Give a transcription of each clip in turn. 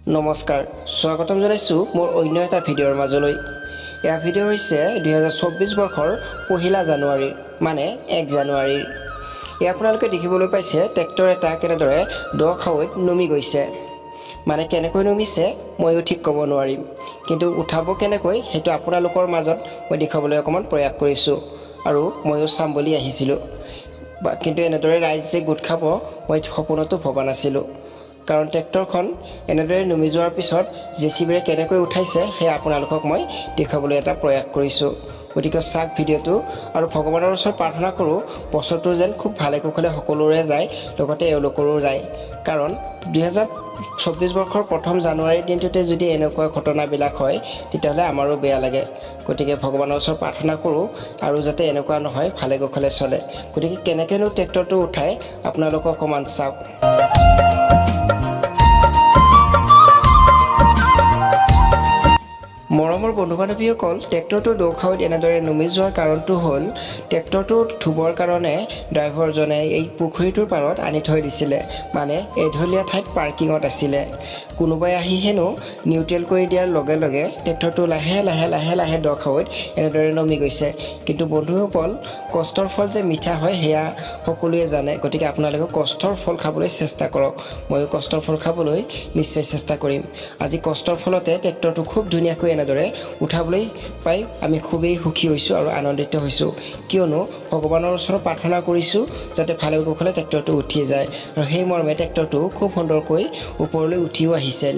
নমস্কাৰ স্বাগতম জনাইছো মোৰ অন্য এটা ভিডিঅ'ৰ মাজলৈ। এই ভিডিঅ' হৈছে 2024 বৰ্ষৰ 1 জানুৱাৰী মানে 1 জানুৱাৰীৰ। এই আপোনালোকে দেখিবলৈ পাইছে ট্ৰেক্টৰ এটা কেনেদৰে দ খাৱৈত নমি গৈছে। মানে কেনেকৈ নমিছে মইও ঠিক ক'ব নোৱাৰিম, কিন্তু উঠাব কেনেকৈ সেইটো আপোনালোকৰ মাজত মই দেখাবলৈ অকমান প্ৰয়াস কৰিছো আৰু মইও চাম বুলি আহিছিলো। কিন্তু এনেদৰে ৰাইজ যে গোট খাব মই সপোনতো ভবা নাছিলো। কাৰণ ট্ৰেক্টৰখন এনেদৰে নমি যোৱাৰ পিছত জেচিবিৰে কেনেকৈ উঠাইছে সেই আপোনালোকক মই দেখাবলৈ এটা প্ৰয়াস কৰিছো। গতিকে চাওক ভিডিঅ'টো আৰু ভগৱানৰ ওচৰত প্ৰাৰ্থনা কৰোঁ বছৰটো যেন খুব ভালে কুশলে সকলোৰে যায়, লগতে এওঁলোকৰো যায়। কাৰণ 2024 বৰ্ষৰ 1 জানুৱাৰীৰ দিনটোতে যদি এনেকুৱা ঘটনাবিলাক হয় তেতিয়াহ'লে আমাৰো বেয়া লাগে। গতিকে ভগৱানৰ ওচৰত প্ৰাৰ্থনা কৰোঁ আৰু যাতে এনেকুৱা নহয়, ভালে কুশলে চলে। গতিকে কেনেকৈনো ট্ৰেক্টৰটো উঠাই আপোনালোকক অকণমান চাওক। মৰমৰ বন্ধু বান্ধৱীসকল, ট্ৰেক্টৰটো দ খাৱৈত এনেদৰে নমি যোৱাৰ কাৰণটো হ'ল ট্ৰেক্টৰটো ধুবৰ কাৰণে ড্ৰাইভাৰজনে এই পুখুৰীটোৰ পাৰত আনি থৈ দিছিলে। মানে এঢলীয়া ঠাইত পাৰ্কিঙত আছিলে। কোনোবাই আহি হেনো নিউট্ৰেল কৰি দিয়াৰ লগে লগে ট্ৰেক্টৰটো লাহে লাহে দ খাৱৈত এনেদৰে নমি গৈছে। কিন্তু বন্ধুসকল, কষ্টৰ ফল যে মিঠা হয় সেয়া সকলোৱে জানে। গতিকে আপোনালোকে কষ্টৰ ফল খাবলৈ চেষ্টা কৰক। ময়ো কষ্টৰ ফল খাবলৈ নিশ্চয় চেষ্টা কৰিম। আজি কষ্টৰ ফলতে ট্ৰেক্টৰটো খুব ধুনীয়াকৈ এনেদৰে উঠাবলৈ পাই আমি খুবেই সুখী হৈছোঁ আৰু আনন্দিত হৈছোঁ। কিয়নো ভগৱানৰ ওচৰত প্ৰাৰ্থনা কৰিছোঁ যাতে ভালে কুশলে ট্ৰেক্টৰটো উঠি যায়, আৰু সেই মৰ্মে ট্ৰেক্টৰটো খুব সুন্দৰকৈ ওপৰলৈ উঠিও আহিছিল।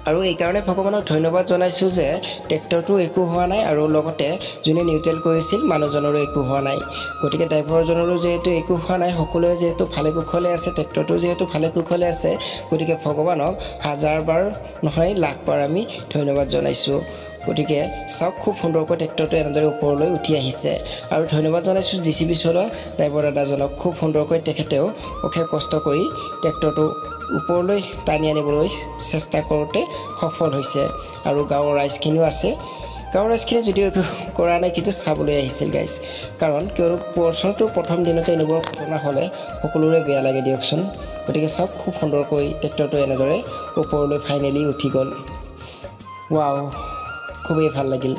আৰু এইকাৰণে ভগৱানক ধন্যবাদ জনাইছোঁ যে ট্ৰেক্টৰটো একো হোৱা নাই আৰু লগতে যোনে নিউট্ৰেল কৰিছিল মানুহজনৰো একো হোৱা নাই। গতিকে ড্ৰাইভাৰজনৰো যিহেতু একো হোৱা নাই, সকলোৱে যিহেতু ভালে কুশলে আছে, ট্ৰেক্টৰটো যিহেতু ভালে কুশলে আছে, গতিকে ভগৱানক হাজাৰবাৰ নহয় লাখবাৰ আমি ধন্যবাদ জনাইছোঁ। গতিকে চাওক খুব সুন্দৰকৈ ট্ৰেক্টৰটো এনেদৰে ওপৰলৈ উঠি আহিছে। আৰু ধন্যবাদ জনাইছোঁ জেচিবি চলোৱা ড্ৰাইভাৰ দাদাজনক। খুব সুন্দৰকৈ তেখেতেও অশেষ কষ্ট কৰি ট্ৰেক্টৰটো ওপৰলৈ টানি আনিবলৈ চেষ্টা কৰোঁতে সফল হৈছে। আৰু গাঁৱৰ ৰাইজখিনিও আছে। গাঁৱৰ ৰাইজখিনি যদিও একো কৰা নাই, কিন্তু চাবলৈ আহিছিল গাইজ। কাৰণ কিয়নো বছৰটোৰ প্ৰথম দিনতে এনেকুৱা ঘটনা হ'লে সকলোৰে বেয়া লাগে দিয়কচোন। গতিকে চাওক খুব সুন্দৰকৈ ট্ৰেক্টৰটো এনেদৰে ওপৰলৈ ফাইনেলি উঠি গ'ল। ৱাও, খুবেই ভাল লাগিল।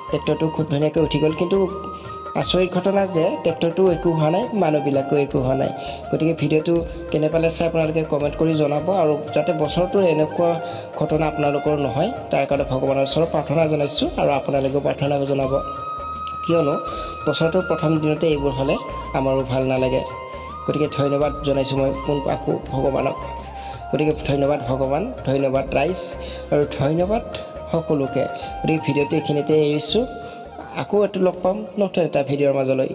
ট্ৰেক্টৰটো খুব ধুনীয়াকৈ উঠি গ'ল। কিন্তু আচৰিত ঘটনা যে ট্ৰেক্টৰটো একো হোৱা নাই, মানুহবিলাকেও একো হোৱা নাই। গতিকে ভিডিঅ'টো কেনে পালে চাই আপোনালোকে কমেণ্ট কৰি জনাব, আৰু যাতে বছৰটোৰ এনেকুৱা ঘটনা আপোনালোকৰ নহয় তাৰ কাৰণে ভগৱানৰ ওচৰত প্ৰাৰ্থনা জনাইছোঁ আৰু আপোনালোকেও প্ৰাৰ্থনা জনাব। কিয়নো বছৰটোৰ প্ৰথম দিনতে এইবোৰ হ'লে আমাৰো ভাল নালাগে। গতিকে ধন্যবাদ জনাইছোঁ মই আকৌ ভগৱানক। গতিকে ধন্যবাদ ভগৱান, ধন্যবাদ ৰাইজ, আৰু ধন্যবাদ সকলোকে। গতিকে ভিডিঅ'টো এইখিনিতে এৰিছোঁ। আকৌ লগ পাম নতুন এটা ভিডিঅ'ৰ মাজলৈ।